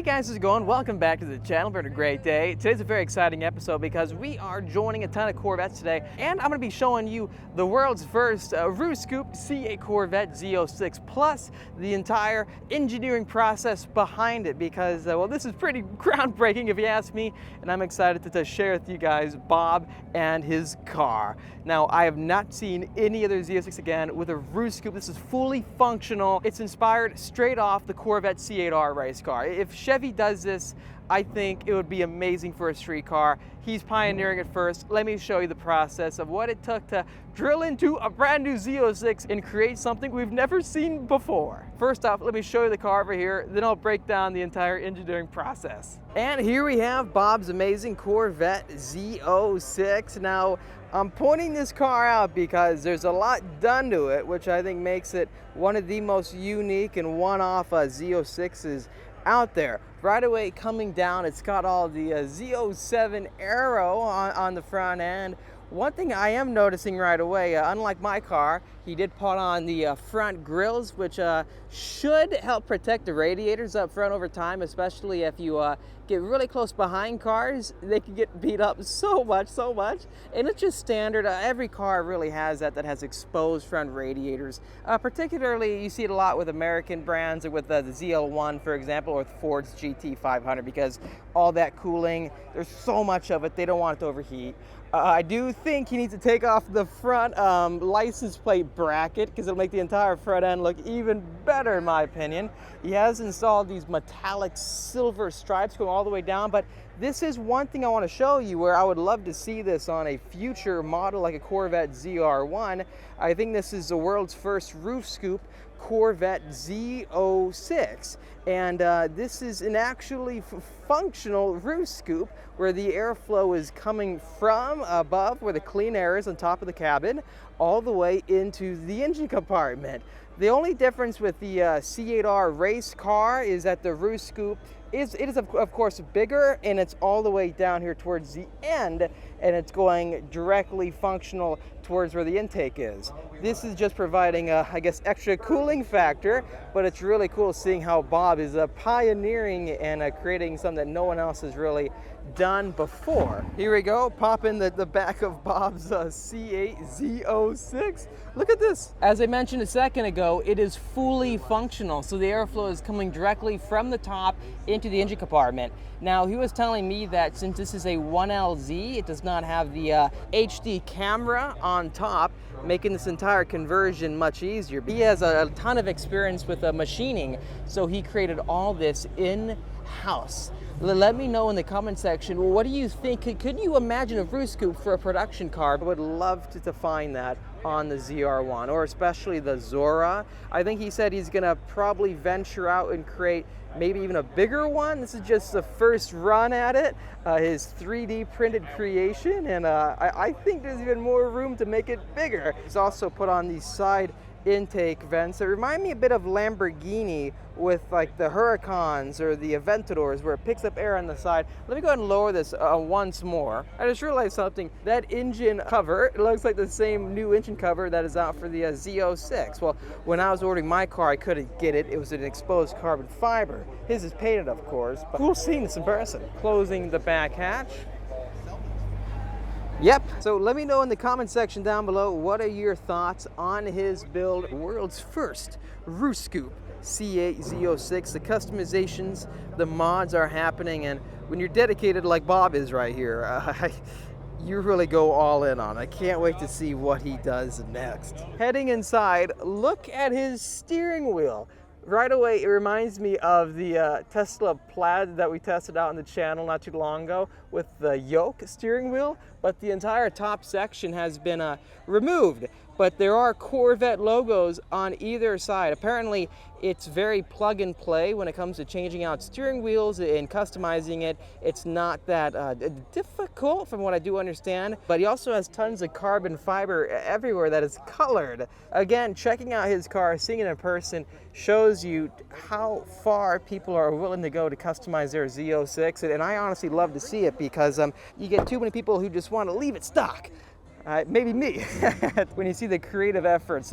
Hey guys, how's it going? Welcome back to the channel. We're having a great day. Today's a very exciting episode because we are joining a ton of Corvettes today, and I'm going to be showing you the world's first roof scoop C8 Corvette Z06, plus the entire engineering process behind it because, well, this is pretty groundbreaking if you ask me, and I'm excited to share with you guys Bob and his car. Now, I have not seen any other Z06 again with a roof scoop. This is fully functional. It's inspired straight off the Corvette C8R race car. If Chevy does this, I think it would be amazing for a street car. He's pioneering it first. Let me show you the process of what it took to drill into a brand new Z06 and create something we've never seen before. First off, let me show you the car over here, then I'll break down the entire engineering process. And here we have Bob's amazing Corvette Z06. Now, I'm pointing this car out because there's a lot done to it, which I think makes it one of the most unique and one-off Z06s out there. Right away coming down, it's got all the Z07 aero on the front end. One thing I am noticing right away, unlike my car, he did put on the front grills, which should help protect the radiators up front over time, especially if you get really close behind cars. They can get beat up so much. And it's just standard. Every car really has that has exposed front radiators. Particularly, you see it a lot with American brands, or with the ZL1, for example, or with Ford's GT500, because all that cooling, there's so much of it, they don't want it to overheat. I do think he needs to take off the front license plate bracket because it'll make the entire front end look even better, in my opinion. He has installed these metallic silver stripes going all the way down, but this is one thing I want to show you where I would love to see this on a future model like a Corvette ZR1. I think this is the world's first roof scoop Corvette Z06, and this is an actually functional roof scoop where the airflow is coming from above where the clean air is on top of the cabin all the way into the engine compartment. The only difference with the C8R race car is that the roof scoop is of course bigger, and it's all the way down here towards the end, and it's going directly functional towards where the intake is. This is just providing I guess extra cooling factor, but it's really cool seeing how Bob is pioneering and creating something that no one else has really done before. Here we go, pop in the back of Bob's C8 Z06. Look at this. As I mentioned a second ago, it is fully functional, so the airflow is coming directly from the top into the engine compartment. Now, he was telling me that since this is a 1LZ, it does not have the HD camera on top, making this entire conversion much easier. He has a ton of experience with machining, so he created all this in-house. Let me know in the comment section, well, what do you think? Could you imagine a roof scoop for a production car? I would love to find that on the ZR1, or especially the ZORA. I think he said he's gonna probably venture out and create maybe even a bigger one. This is just the first run at it, his 3D printed creation, and I think there's even more room to make it bigger. He's also put on these side intake vents that remind me a bit of Lamborghini with like the Huracans or the Aventadors, where it picks up air on the side. Let me go ahead and lower this once more. I just realized something. That engine cover, it looks like the same new engine cover that is out for the Z06. Well, when I was ordering my car, I couldn't get it. It was an exposed carbon fiber. His is painted, of course, but cool seeing this in person. Closing the back hatch. Yep, so let me know in the comment section down below, what are your thoughts on his build, world's first roof scoop C8 Z06. The customizations, the mods are happening, and when you're dedicated like Bob is right here, you really go all in on it. I can't wait to see what he does next. Heading inside, look at his steering wheel. Right away, it reminds me of the Tesla Plaid that we tested out on the channel not too long ago with the yoke steering wheel, but the entire top section has been removed. But there are Corvette logos on either side. Apparently, it's very plug and play when it comes to changing out steering wheels and customizing it. It's not that difficult from what I do understand, but he also has tons of carbon fiber everywhere that is colored. Again, checking out his car, seeing it in person, shows you how far people are willing to go to customize their Z06, and I honestly love to see it because you get too many people who just want to leave it stock. Maybe me, when you see the creative efforts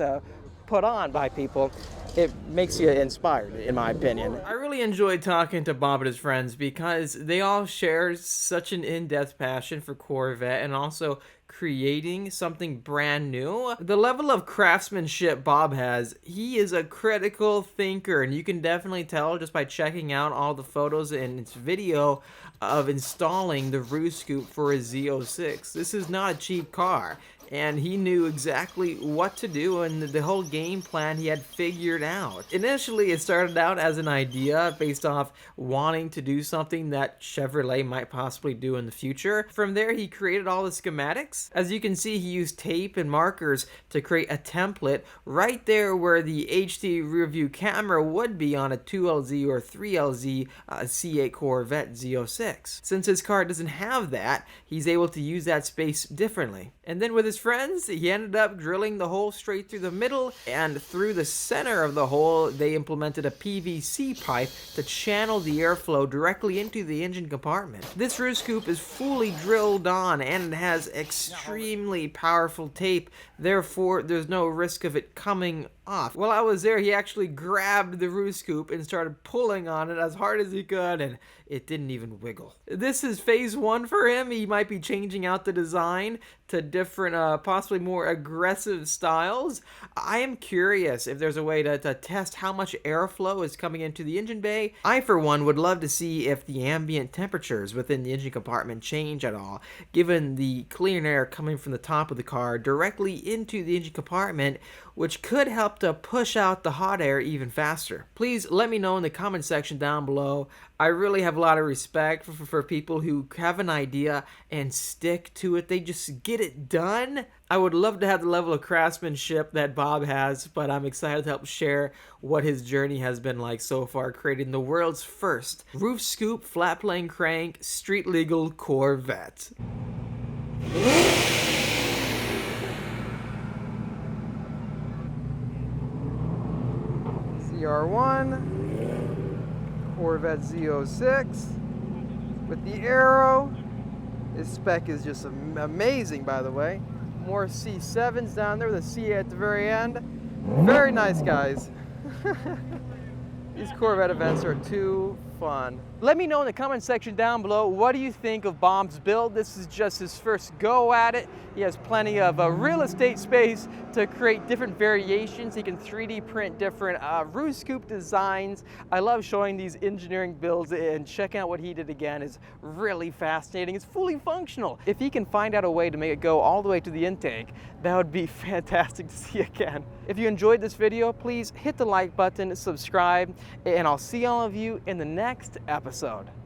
put on by people, it makes you inspired, in my opinion. I really enjoyed talking to Bob and his friends because they all share such an in-depth passion for Corvette and also creating something brand new. The level of craftsmanship Bob has, he is a critical thinker, and you can definitely tell just by checking out all the photos and its video of installing the roof scoop for his Z06. This is not a cheap car, and he knew exactly what to do, and the whole game plan he had figured out. Initially, it started out as an idea based off wanting to do something that Chevrolet might possibly do in the future. From there, he created all the schematics. As you can see, he used tape and markers to create a template right there where the HD rear view camera would be on a 2LZ or 3LZ C8 Corvette Z06. Since his car doesn't have that, he's able to use that space differently. And then with his friends, he ended up drilling the hole straight through the middle, and through the center of the hole, they implemented a PVC pipe to channel the airflow directly into the engine compartment. This roof scoop is fully drilled on, and it has extremely powerful tape, therefore there's no risk of it coming off. While I was there, he actually grabbed the roof scoop and started pulling on it as hard as he could, and it didn't even wiggle. This is phase one for him. He might be changing out the design to different, possibly more aggressive styles. I am curious if there's a way to test how much airflow is coming into the engine bay. I, for one, would love to see if the ambient temperatures within the engine compartment change at all, given the clean air coming from the top of the car directly into the engine compartment, which could help to push out the hot air even faster. Please let me know in the comment section down below. I really have a lot of respect for people who have an idea and stick to it. They just get it done. I would love to have the level of craftsmanship that Bob has, but I'm excited to help share what his journey has been like so far, creating the world's first roof scoop, flat plane crank, street legal Corvette. CR1, Corvette Z06 with the arrow. This spec is just amazing, by the way. More C7s down there with a C at the very end. Very nice, guys. These Corvette events are too fun. Let me know in the comment section down below, what do you think of Bob's build? This is just his first go at it. He has plenty of real estate space to create different variations. He can 3D print different roof scoop designs. I love showing these engineering builds, and checking out what he did again is really fascinating. It's fully functional. If he can find out a way to make it go all the way to the intake, that would be fantastic to see again. If you enjoyed this video, please hit the like button, subscribe, and I'll see all of you in the next episode.